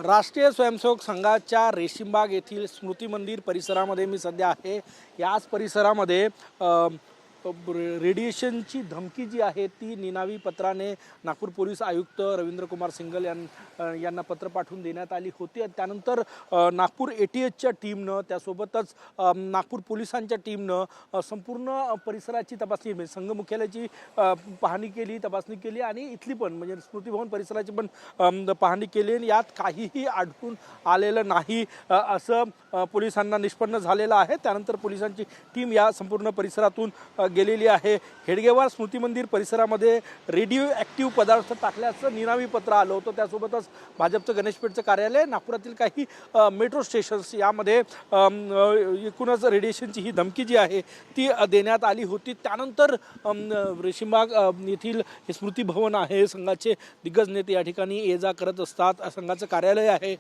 राष्ट्रीय स्वयंसेवक संघाच्या रेशीमबाग येथील स्मृती मंदिर परिसरामध्ये मी सध्या आहे। याच परिसरामध्ये रेडिएशनची धमकी जी आहे ती निनावी पत्राने नागपूर पोलीस आयुक्त रवींद्र कुमार सिंगल यांना पत्र पाठवून देण्यात आली होती। त्यानंतर नागपूर ATHच्या टीमनं त्यासोबतच नागपूर पोलिसांच्या टीमनं संपूर्ण परिसराची तपासणी म्हणजे संघ मुख्यालयाची पाहणी केली, तपासणी केली आणि इथली पण म्हणजे स्मृती भवन परिसराची पण पाहणी केली आणि यात काहीही आढळून आलेलं नाही असं पोलिसांना निष्पन्न झालेलं आहे। त्यानंतर पोलिसांची टीम या संपूर्ण परिसरातून गेलेली आहे। हेडगेवार स्मृती मंदिर परिसरामध्ये रेडिओ ॲक्टिव्ह पदार्थ टाकल्याचं निनावी पत्र आलं होतं। त्यासोबतच भाजपचं गणेशपेठचं कार्यालय, नागपुरातील काही मेट्रो स्टेशन्स यामध्ये एकूणच रेडिएशनची ही धमकी जी आहे ती देण्यात आली होती। त्यानंतर रेशीमबाग येथील हे स्मृती भवन आहे, संघाचे दिग्गज नेते या ठिकाणी ये जा करत असतात। संघाचं कार्यालय आहे,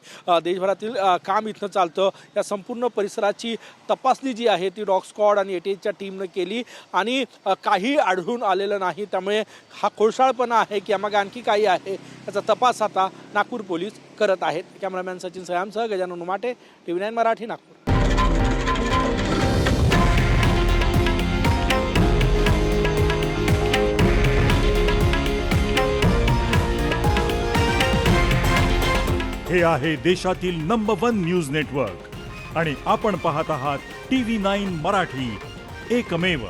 देशभरातील काम इथं चालतं। या संपूर्ण परिसराची तपासणी जी आहे ती डॉग स्क्वॉड आणि ATHच्या टीमनं केली आणि काही आढळून आलेलं नाही। त्यामुळे हा खोडसाळपणा आहे की यामागे आणखी काही आहे याचा तपास आता नागपूर पोलीस करत आहेत। कॅमेरामॅन सचिन सयामसह गजानन उमाटे, TV9 मराठी, नागपूर। हे आहे देशातील नंबर 1 न्यूज नेटवर्क आणि आपण पाहत आहात TV9 मराठी, एकमेव।